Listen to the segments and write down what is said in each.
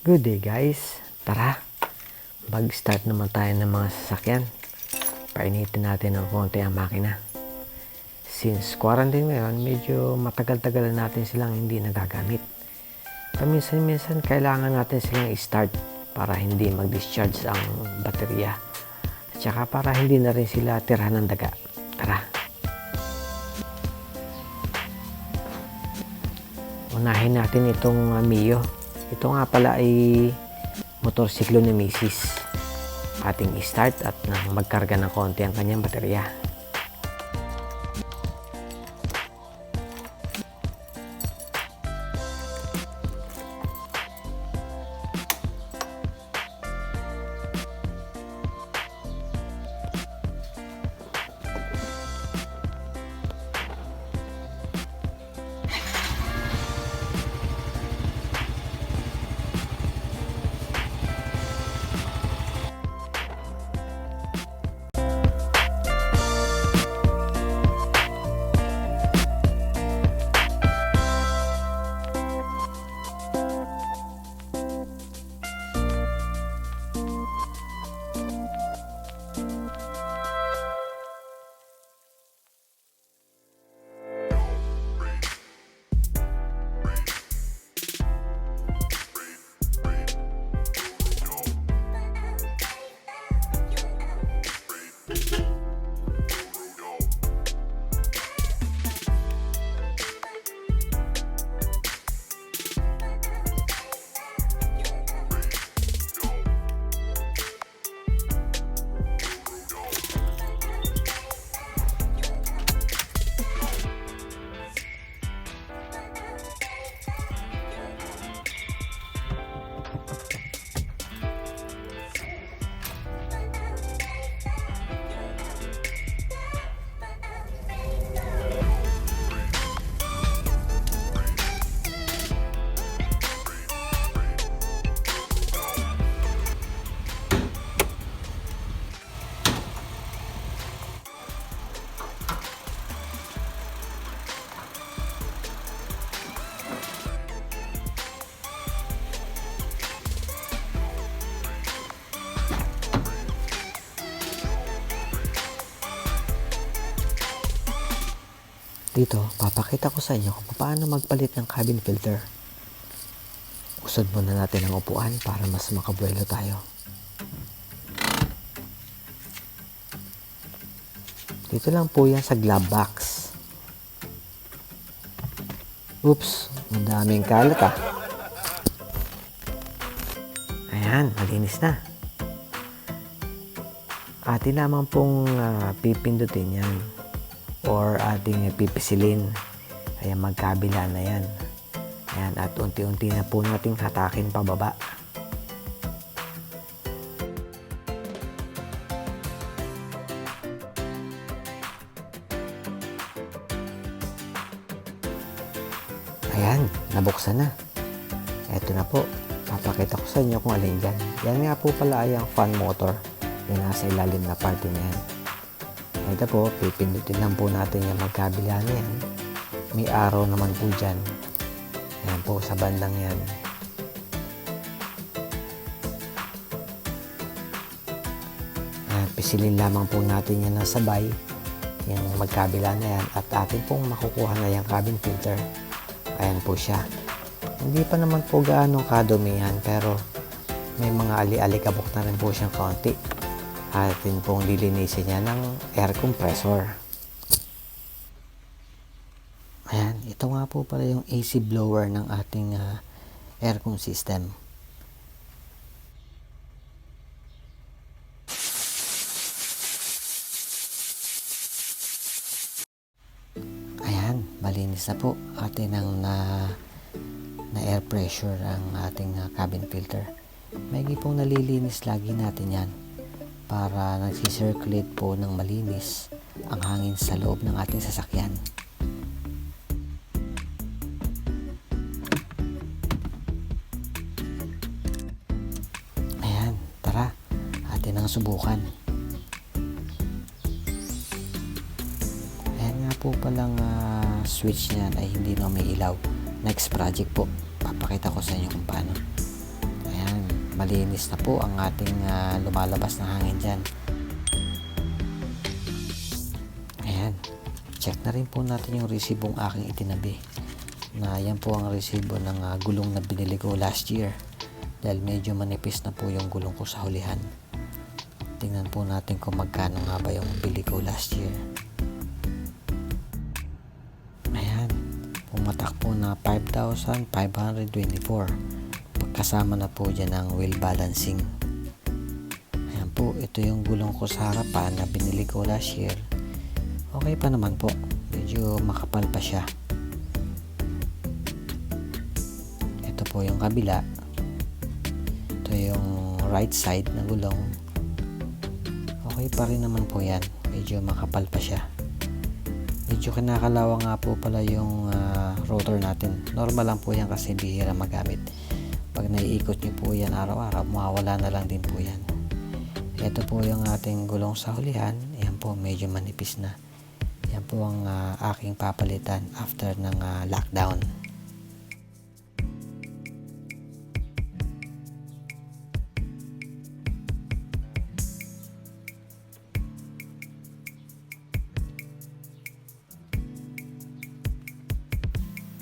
Good day guys, tara mag-start naman tayo ng mga sasakyan. Painitin natin ng konti ang makina. Since quarantine ngayon, medyo matagal-tagal natin silang hindi nagagamit. Paminsan-minsan kailangan natin silang i-start para hindi mag-discharge ang baterya. At saka para hindi na rin sila tirahan ng daga. Tara! Unahin natin itong Mio. Ito nga pala ay motorsiklo ni Mrs. Ating i-start at magkarga ng konti ang kanyang baterya. Dito, papakita ko sa inyo kung paano magpalit ng cabin filter. Usod muna natin ang upuan para mas makabuelo tayo. Dito lang po yan sa glove box. Oops, ang daming kalat ah. Ayan, malinis na. Atin lamang pong pipindutin yan. Or ating pipisilin. Ayan, magkabila na yan. Ayan, at unti-unti na po nating hatakin pababa. Ayan, nabuksan na. Eto na po. Papakita ko sa inyo kung alin dyan. Yan nga po pala ay ang fan motor. Yan nasa ilalim na parte na yan. Ito po, pipindutin lang po natin yung magkabila na yan. May arrow naman po dyan. Ayan po, sa bandang yan. Ayan, pisilin lamang po natin yan ng sabay. Yung magkabila na yan. At atin pong makukuha na yung cabin filter. Ayan po siya. Hindi pa naman po gaano kadumihan, pero may mga ali-alikabok na rin po siyang kaunti. Atin pong lilinisin niya ng air compressor. Ayan, ito nga po pala yung AC blower ng ating aircon system. Ayan, malinis na po. Atin ang na air pressure ang ating cabin filter. Mayigi pong nalilinis lagi natin yan, para nagsisirculate po ng malinis ang hangin sa loob ng ating sasakyan. Ayan, tara, atin ang subukan. Ayan nga po palang switch niyan ay hindi na may ilaw. Next project po, papakita ko sa inyo kung paano. Ayan. malinis na po ang ating lumalabas na hangin dyan. Ayan, check na rin po natin yung resibong aking itinabi, na yan po ang resibo ng gulong na binili ko last year, dahil medyo manipis na po yung gulong ko sa hulihan. Tingnan po natin kung magkano nga ba yung bili ko last year. Ayan, pumatak po na 5,524, pagkasama na po dyan ang wheel balancing. Ayan po, ito yung gulong ko sa harapan na binili ko last year. Okay pa naman po, medyo makapal pa siya. Ito po yung kabila, ito yung right side na gulong. Okay pa rin naman po yan, medyo makapal pa siya. Medyo kinakalawa nga po pala yung rotor natin. Normal lang po yan kasi bihira magamit. Pag naiikot nyo po yan araw-araw, mawawala na lang din po yan. Ito po yung ating gulong sa hulihan. Ayan po, medyo manipis na. Yan po ang aking papalitan after ng lockdown.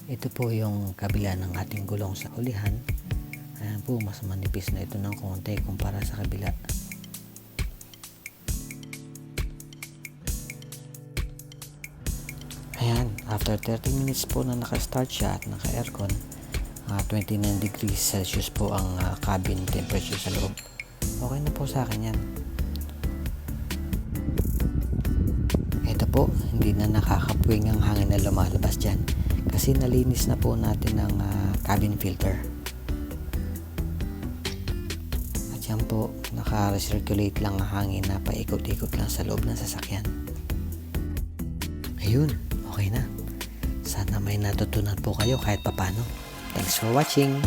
Ito po yung kabila ng ating gulong sa hulihan. Ayan po, mas manipis na ito ng konti kumpara sa kabila. Ayan, after 30 minutes po na naka-start siya at naka-aircon, 29 degrees Celsius po ang cabin temperature sa loob. Okay na po sa akin yan. Ito po, hindi na nakakapuwing ang hangin na lumalabas dyan, kasi nalinis na po natin ang cabin filter. At yan po, naka-recirculate lang ang hangin na paikot-ikot lang sa loob ng sasakyan. Ayun, okay na. Sana may natutunan po kayo kahit papano. Thanks for watching!